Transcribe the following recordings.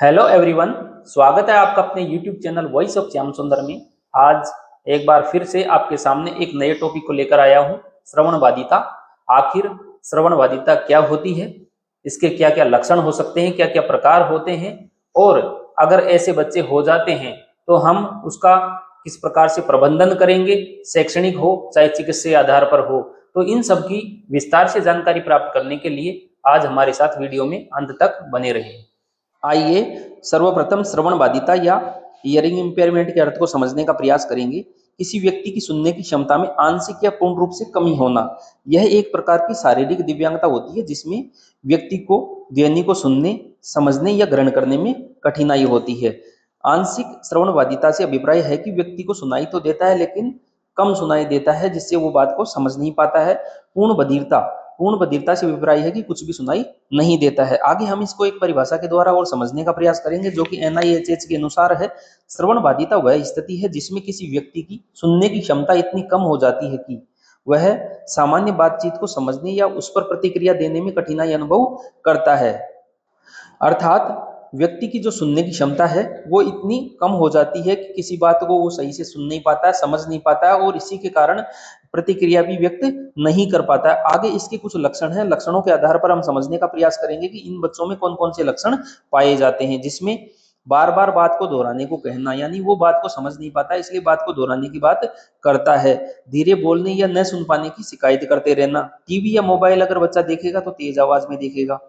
Hello everyone, स्वागत है आपका अपने YouTube channel voice of Shyam सुंदर में। आज एक बार फिर से आपके सामने एक नए टॉपिक को लेकर आया हूं, श्रवणबाधिता। आखिर श्रवणबाधिता क्या होती है, इसके क्या क्या लक्षण हो सकते हैं, क्या क्या प्रकार होते हैं, और अगर ऐसे बच्चे हो जाते हैं तो हम उसका किस प्रकार से प्रबंधन करेंगे, शैक्षणिक हो चाहे चिकित्सीय आधार पर हो। तो इन सब की विस्तार से जानकारी प्राप्त करने के लिए आज हमारे साथ वीडियो में अंत तक बने रहें। आइए सर्वप्रथम श्रवण बाधिता या हियरिंग इम्पेयरमेंट के अर्थ को समझने का प्रयास करेंगे। किसी व्यक्ति की सुनने की क्षमता में आंशिक या पूर्ण रूप से कमी होना, यह एक प्रकार की शारीरिक दिव्यांगता होती है जिसमें व्यक्ति को ध्वनि को सुनने, समझने या ग्रहण करने में कठिनाई होती है। आंशिक श्रवण बाधिता से अभिप्राय है कि व्यक्ति को सुनाई तो देता है लेकिन कम सुनाई देता है, जिससे वो बात को समझ नहीं पाता है। पूर्ण बधिरता से अभिप्राय है कि कुछ भी सुनाई नहीं देता है। आगे हम इसको एक परिभाषा के द्वारा और समझने का प्रयास करेंगे जो कि NIHH के अनुसार है। श्रवण बाधिता वह स्थिति है जिसमें किसी व्यक्ति की सुनने की क्षमता इतनी कम हो जाती है कि वह सामान्य बातचीत को समझने या उस पर प्रतिक्रिया देने में कठिनाई अनुभव करता है। अर्थात व्यक्ति की जो सुनने की क्षमता है वो इतनी कम हो जाती है कि किसी बात को वो सही से सुन नहीं पाता है, समझ नहीं पाता है, और इसी के कारण प्रतिक्रिया भी व्यक्त नहीं कर पाता है। आगे इसके कुछ लक्षण हैं, लक्षणों के आधार पर हम समझने का प्रयास करेंगे कि इन बच्चों में कौन कौन से लक्षण पाए जाते हैं। जिसमें बार बार बात को दोहराने को कहना, यानी वो बात को समझ नहीं पाता इसलिए बात को दोहराने की बात करता है। धीरे बोलने या न सुन पाने की शिकायत करते रहना। टीवी या मोबाइल अगर बच्चा देखेगा तो तेज आवाज में देखेगा।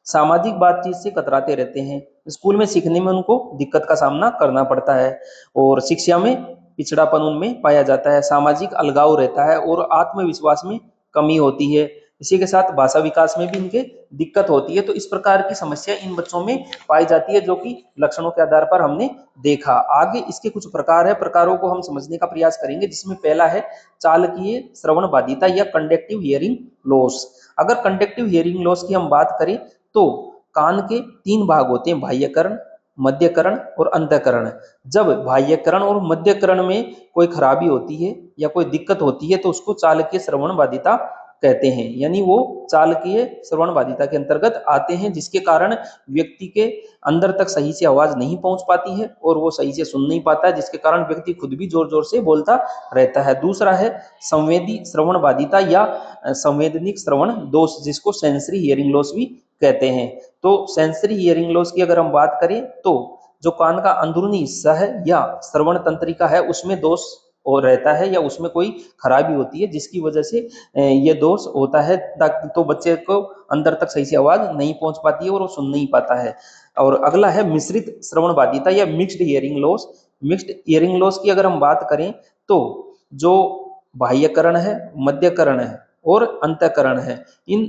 सामाजिक बातचीत से कतराते रहते हैं। स्कूल में सीखने में उनको दिक्कत का सामना करना पड़ता है और शिक्षा में पिछड़ापन उनमें पाया जाता है। सामाजिक अलगाव रहता है और आत्मविश्वास में कमी होती है। इसी के साथ भाषा विकास में भी इनके दिक्कत होती है। तो इस प्रकार की समस्या इन बच्चों में पाई जाती है जो कि लक्षणों के आधार पर हमने देखा। आगे इसके कुछ प्रकार है, प्रकारों को हम समझने का प्रयास करेंगे। जिसमें पहला है चालकीय श्रवण बाधिता या कंडक्टिव हियरिंग लॉस। अगर कंडक्टिव हियरिंग लॉस की हम बात करें तो कान के 3 भाग होते हैं, बाह्यकरण, मध्यकरण और अंतःकरण। जब बाह्यकरण और मध्यकरण में कोई खराबी होती है या कोई दिक्कत होती है तो उसको चालकीय श्रवण बाधिता कहते हैं, यानी वो चालकीय श्रवण बाधिता के अंतर्गत आते हैं, जिसके कारण व्यक्ति के अंदर तक सही से आवाज नहीं पहुंच पाती है और वो सही से सुन नहीं पाता है, जिसके कारण व्यक्ति खुद भी जोर जोर से बोलता रहता है। दूसरा है संवेदी श्रवण बाधिता या संवेदनिक श्रवण दोष, जिसको सेंसरी हियरिंग लॉस भी कहते हैं। तो सेंसरी हियरिंग लॉस की अगर हम बात करें तो जो कान का अंदरूनी हिस्सा है या श्रवण तंत्रिका है उसमें दोष और रहता है या उसमें कोई खराबी होती है, जिसकी वजह से ये दोष होता है, ताकि तो बच्चे को अंदर तक सही से आवाज नहीं पहुंच पाती है और वो सुन नहीं पाता है। और अगला है मिश्रित श्रवण बाधिता या mixed hearing loss. Mixed hearing loss की अगर हम बात करें तो जो बाह्यकरण है, मध्यकरण है और अंतःकरण है, इन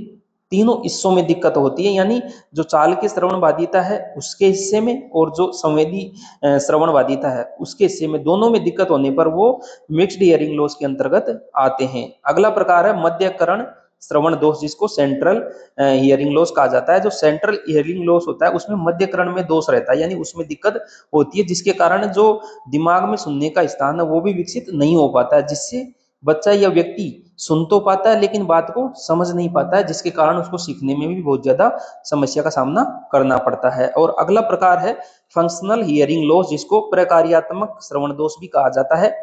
तीनों हिस्सों में दिक्कत होती है। यानी जो चाल के श्रवण बाधिता है उसके हिस्से में और जो संवेदी श्रवण बाधिता है उसके हिस्से में, दोनों में दिक्कत होने पर वो मिक्स्ड हियरिंग लॉस के अंतर्गत आते हैं। अगला प्रकार है मध्यकरण श्रवण दोष, जिसको सेंट्रल हियरिंग लॉस कहा जाता है। जो सेंट्रल हियरिंग लॉस होता है उसमें मध्यकरण में दोष रहता है, यानी उसमें दिक्कत होती है, जिसके कारण जो दिमाग में सुनने का स्थान है वो भी विकसित नहीं हो पाता है, जिससे बच्चा या व्यक्ति सुन तो पाता है लेकिन बात को समझ नहीं पाता है, जिसके कारण उसको सीखने में भी बहुत ज्यादा समस्या का सामना करना पड़ता है। और अगला प्रकार है फंक्शनल हियरिंग लॉस, जिसको प्रकार्यात्मक श्रवण दोष भी कहा जाता है।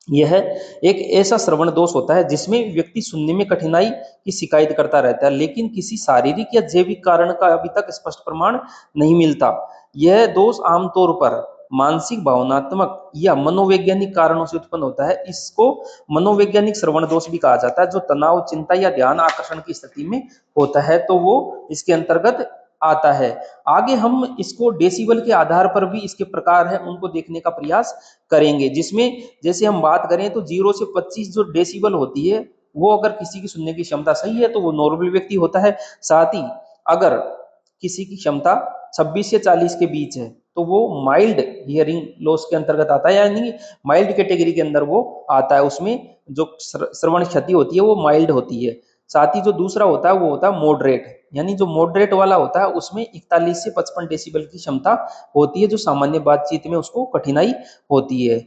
यह एक ऐसा श्रवण दोष होता है जिसमें व्यक्ति सुनने में कठिनाई की शिकायत करता रहता है लेकिन किसी शारीरिक या जैविक कारण का अभी तक स्पष्ट प्रमाण नहीं मिलता। यह दोष आमतौर पर मानसिक, भावनात्मक या मनोवैज्ञानिक कारणों से उत्पन्न होता है। इसको मनोवैज्ञानिक श्रवण दोष भी कहा जाता है। जो तनाव, चिंता या ध्यान आकर्षण की स्थिति में होता है तो वो इसके अंतर्गत आता है। आगे हम इसको डेसिबल के आधार पर भी इसके प्रकार है उनको देखने का प्रयास करेंगे। जिसमें जैसे हम बात करें तो 0 से 25 जो डेसिबल होती है वो अगर किसी की सुनने की क्षमता सही है तो वो नॉर्मल व्यक्ति होता है। साथ ही अगर किसी की क्षमता 26 से 40 के बीच है तो वो माइल्ड हियरिंग लॉस के अंतर्गत आता है, यानी माइल्ड कैटेगरी के अंदर वो आता है। उसमें जो श्रवण क्षति होती है वो माइल्ड होती है। साथ ही जो दूसरा होता है वो होता है मॉडरेट, यानी जो मॉडरेट वाला होता है उसमें 41 से 55 डेसिबल की क्षमता होती है, जो सामान्य बातचीत में उसको कठिनाई होती है।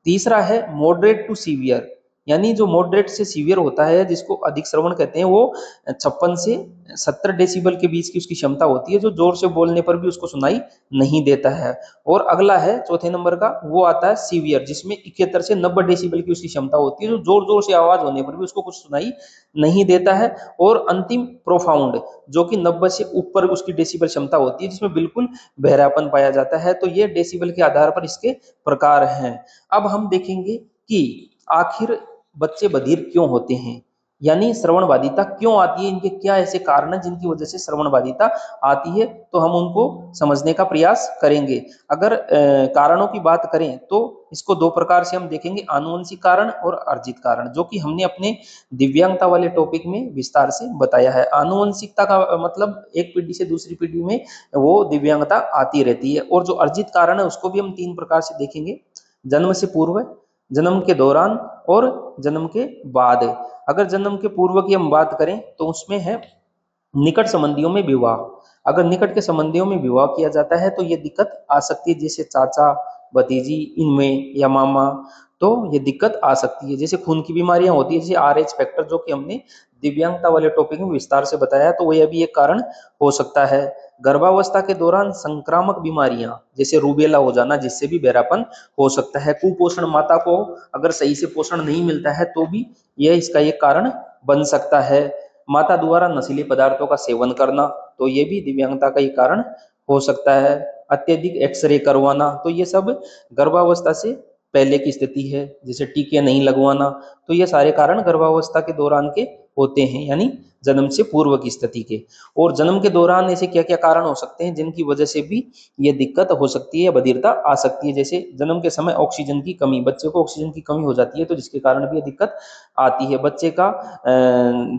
तीसरा है मॉडरेट टू सीवियर, यानी जो मॉडरेट से सीवियर होता है, जिसको अधिक श्रवण कहते हैं, वो 56 से 70 डेसिबल के बीच की उसकी क्षमता होती है, जो जोर से बोलने पर भी उसको सुनाई नहीं देता है। और अगला है चौथे नंबर का, वो आता है सीवियर, जिसमें 71 से 90 डेसिबल की उसकी क्षमता होती है, जो जोर जोर से आवाज होने पर भी उसको कुछ सुनाई नहीं देता है। और अंतिम प्रोफाउंड, जो कि 90 से ऊपर उसकी डेसिबल क्षमता होती है, जिसमें बिल्कुल बहरापन पाया जाता है। तो ये डेसिबल के आधार पर इसके प्रकार हैं। अब हम देखेंगे कि आखिर बच्चे बधिर क्यों होते हैं, यानी श्रवण बाधिता क्यों आती है, इनके क्या ऐसे कारण हैं जिनकी वजह से श्रवण बाधिता आती है, तो हम उनको समझने का प्रयास करेंगे। अगर कारणों की बात करें तो इसको दो प्रकार से हम देखेंगे, आनुवंशिक कारण और अर्जित कारण, जो कि हमने अपने दिव्यांगता वाले टॉपिक में विस्तार से बताया है। आनुवंशिकता का मतलब एक पीढ़ी से दूसरी पीढ़ी में वो दिव्यांगता आती रहती है। और जो अर्जित कारण है उसको भी हम तीन प्रकार से देखेंगे, जन्म से पूर्व, जन्म के दौरान और जन्म के बाद। अगर जन्म के पूर्व की हम बात करें तो उसमें है निकट संबंधियों में विवाह। अगर निकट के संबंधियों में विवाह किया जाता है तो ये दिक्कत आ सकती है, जैसे चाचा भतीजी इनमें या मामा, तो ये दिक्कत आ सकती है। जैसे खून की बीमारियां होती है, जैसे RH फैक्टर, जो कि हमने दिव्यांगता वाले टॉपिक में विस्तार से बताया, तो वह भी एक कारण हो सकता है। गर्भावस्था के दौरान संक्रामक बीमारियां जैसे रूबेला हो जाना, जिससे भी बहरापन हो सकता है। कुपोषण, माता को अगर सही से पोषण नहीं मिलता है तो भी यह इसका एक कारण बन सकता है। माता द्वारा नशीले पदार्थों का सेवन करना, तो ये भी दिव्यांगता का ही कारण हो सकता है। अत्यधिक एक्सरे करवाना, तो ये सब गर्भावस्था से पहले की स्थिति है। जैसे टीके नहीं लगवाना, तो ये सारे कारण गर्भावस्था के दौरान के होते हैं, यानी जन्म से पूर्व की स्थिति के। और जन्म के दौरान ऐसे क्या क्या कारण हो सकते हैं जिनकी वजह से भी ये दिक्कत हो सकती है, बधिरता आ सकती है। जैसे जन्म के समय ऑक्सीजन की कमी, बच्चे को ऑक्सीजन की कमी हो जाती है, तो जिसके कारण भी ये दिक्कत आती है। बच्चे का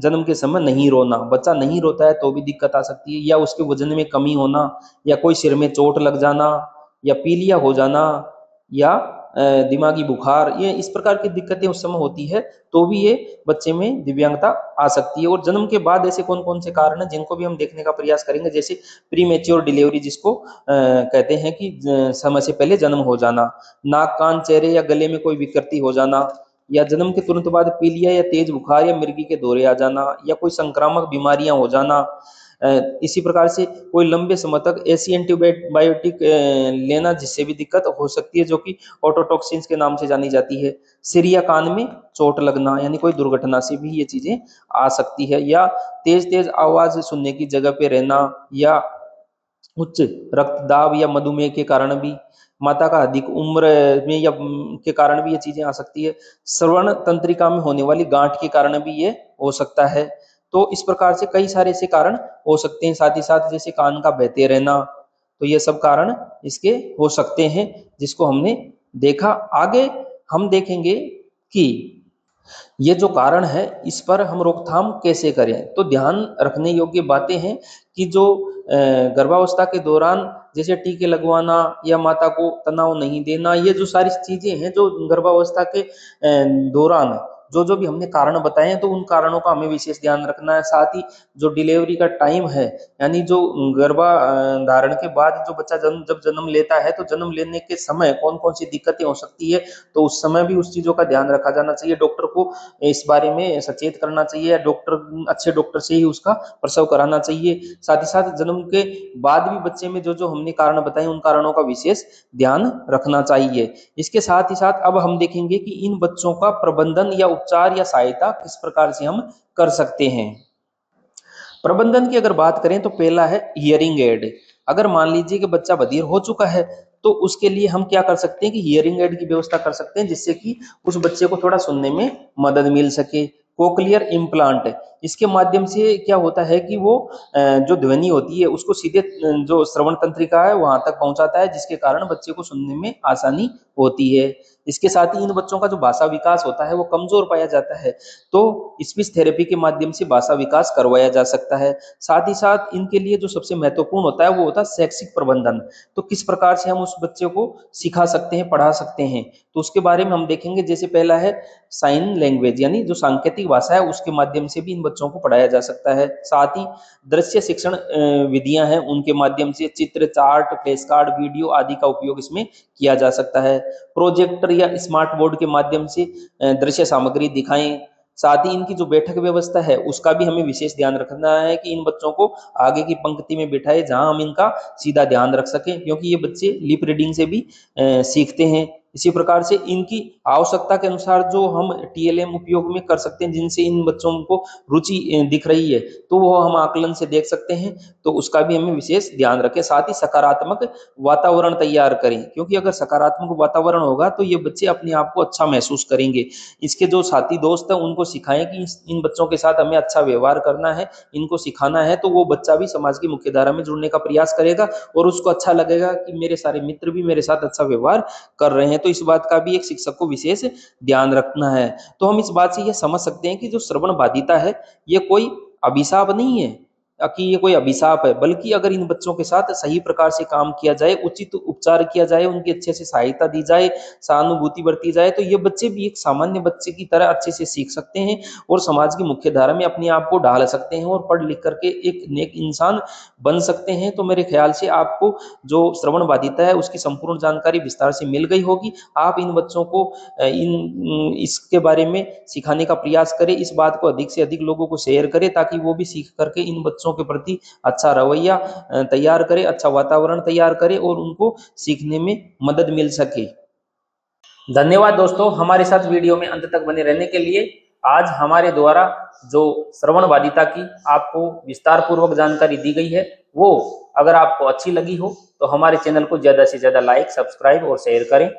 जन्म के समय नहीं रोना, बच्चा नहीं रोता है तो भी दिक्कत आ सकती है। या उसके वजन में कमी होना, या कोई सिर में चोट लग जाना, या पीलिया हो जाना, या दिमागी बुखार, ये इस प्रकार की दिक्कतें उस समय होती है, तो भी ये बच्चे में दिव्यांगता आ सकती है। और जन्म के बाद ऐसे कौन कौन से कारण हैं जिनको भी हम देखने का प्रयास करेंगे, जैसे प्री मैच्योर डिलीवरी, जिसको कहते हैं कि समय से पहले जन्म हो जाना, नाक कान चेहरे या गले में कोई विकृति हो जाना, या जन्म के तुरंत बाद पीलिया या तेज बुखार या मिर्गी के दौरे आ जाना, या कोई संक्रामक बीमारियां हो जाना। इसी प्रकार से कोई लंबे समय तक ऐसी एंटीबायोटिक लेना जिससे भी दिक्कत हो सकती है, जो कि ऑटोटॉक्सिन्स के नाम से जानी जाती है। सिर या कान में चोट लगना, यानी कोई दुर्घटना से भी ये चीजें आ सकती है। या तेज तेज आवाज सुनने की जगह पे रहना, या उच्च रक्तदाब या मधुमेह के कारण भी, माता का अधिक उम्र में या के कारण भी ये चीजें आ सकती है। श्रवण तंत्रिका में होने वाली गांठ के कारण भी ये हो सकता है। तो इस प्रकार से कई सारे ऐसे कारण हो सकते हैं। साथ ही साथ जैसे कान का बहते रहना, तो ये सब कारण इसके हो सकते हैं, जिसको हमने देखा। आगे हम देखेंगे कि ये जो कारण है इस पर हम रोकथाम कैसे करें। तो ध्यान रखने योग्य बातें हैं कि जो गर्भावस्था के दौरान जैसे टीके लगवाना या माता को तनाव नहीं देना, ये जो सारी चीजें हैं जो गर्भावस्था के दौरान जो भी हमने कारण बताए हैं, तो उन कारणों का हमें विशेष ध्यान रखना है। साथ ही जो डिलीवरी का टाइम है, यानी जो गर्भाधारण के बाद जो बच्चा जब जन्म लेता है, तो जन्म लेने के समय कौन कौन सी दिक्कतें हो सकती है, तो उस समय भी उस चीजों का ध्यान रखा जाना चाहिए। डॉक्टर को इस बारे में सचेत करना चाहिए, डॉक्टर अच्छे डॉक्टर से ही उसका प्रसव कराना चाहिए। साथ ही साथ जन्म के बाद भी बच्चे में जो जो हमने कारण बताए, उन कारणों का विशेष ध्यान रखना चाहिए। इसके साथ ही साथ अब हम देखेंगे कि इन बच्चों का प्रबंधन या उपचार या सहायता किस प्रकार से हम कर सकते हैं। प्रबंधन की अगर बात करें तो पहला है हियरिंग एड। अगर मान लीजिए कि बच्चा बधिर हो चुका है, तो उसके लिए हम क्या कर सकते हैं कि हियरिंग एड की व्यवस्था कर सकते हैं, जिससे कि उस बच्चे को थोड़ा सुनने में मदद मिल सके। कोक्लियर इम्प्लांट, इसके माध्यम से क्या होता है कि वो जो ध्वनि होती है उसको सीधे जो श्रवण तंत्रिका है वहां तक पहुंचाता है, जिसके कारण बच्चे को सुनने में आसानी होती है। इसके साथ ही इन बच्चों का जो भाषा विकास होता है वो कमजोर पाया जाता है, तो स्पीच थेरेपी के माध्यम से भाषा विकास करवाया जा सकता है। साथ ही साथ इनके लिए जो सबसे महत्वपूर्ण होता है वो होता है शैक्षिक प्रबंधन। तो किस प्रकार से हम उस बच्चे को सिखा सकते हैं, पढ़ा सकते हैं, तो उसके बारे में हम देखेंगे। जैसे पहला है साइन लैंग्वेज, यानी जो सांकेतिक सांकेतिक भाषा है उसके माध्यम से भी इन बच्चों को पढ़ाया जा सकता है। साथ ही दृश्य शिक्षण विधियां हैं, उनके माध्यम से चित्र, चार्ट, फ्लैश कार्ड, वीडियो आदि का उपयोग इसमें किया जा सकता है। प्रोजेक्टर या स्मार्ट बोर्ड के माध्यम से दृश्य सामग्री दिखाएं। साथ ही इनकी जो बैठक व्यवस्था है उसका भी हमें विशेष ध्यान रखना है कि इन बच्चों को आगे की पंक्ति में बिठाए जहां हम इनका सीधा ध्यान रख सकें, क्योंकि ये बच्चे लिप रीडिंग से भी सीखते हैं। इसी प्रकार से इनकी आवश्यकता के अनुसार जो हम टीएलएम उपयोग में कर सकते हैं, जिनसे इन बच्चों को रुचि दिख रही है, तो वो हम आकलन से देख सकते हैं, तो उसका भी हमें विशेष ध्यान रखें। साथ ही सकारात्मक वातावरण तैयार करें, क्योंकि अगर सकारात्मक वातावरण होगा तो ये बच्चे अपने आप को अच्छा महसूस करेंगे। इसके जो साथी दोस्त हैं उनको सिखाएं कि इन बच्चों के साथ हमें अच्छा व्यवहार करना है, इनको सिखाना है, तो वो बच्चा भी समाज की मुख्यधारा में जुड़ने का प्रयास करेगा और उसको अच्छा लगेगा कि मेरे सारे मित्र भी मेरे साथ अच्छा व्यवहार कर रहे हैं। तो इस बात का भी एक शिक्षक को विशेष ध्यान रखना है। तो हम इस बात से यह समझ सकते हैं कि जो श्रवण बाधिता है ये कोई अभिशाप नहीं है कि ये कोई अभिशाप है, बल्कि अगर इन बच्चों के साथ सही प्रकार से काम किया जाए, उचित उपचार किया जाए, उनकी अच्छे से सहायता दी जाए, सहानुभूति बरती जाए, तो ये बच्चे भी एक सामान्य बच्चे की तरह अच्छे से सीख सकते हैं और समाज की मुख्य धारा में अपने आप को ढाल सकते हैं और पढ़ लिख करके एक नेक इंसान बन सकते हैं। तो मेरे ख्याल से आपको जो श्रवण बाधिता है उसकी संपूर्ण जानकारी विस्तार से मिल गई होगी। आप इन बच्चों को इसके बारे में सिखाने का प्रयास करें, इस बात को अधिक से अधिक लोगों को शेयर करें ताकि वो भी सीख करके इन बच्चों के प्रति अच्छा रवैया तैयार करें, अच्छा वातावरण तैयार करें और उनको सीखने में मदद मिल सके। धन्यवाद दोस्तों, हमारे साथ वीडियो में अंत तक बने रहने के लिए। आज हमारे द्वारा जो श्रवण बाधिता की आपको विस्तार पूर्वक जानकारी दी गई है, वो अगर आपको अच्छी लगी हो तो हमारे चैनल को ज्यादा से ज्यादा लाइक, सब्सक्राइब और शेयर करें।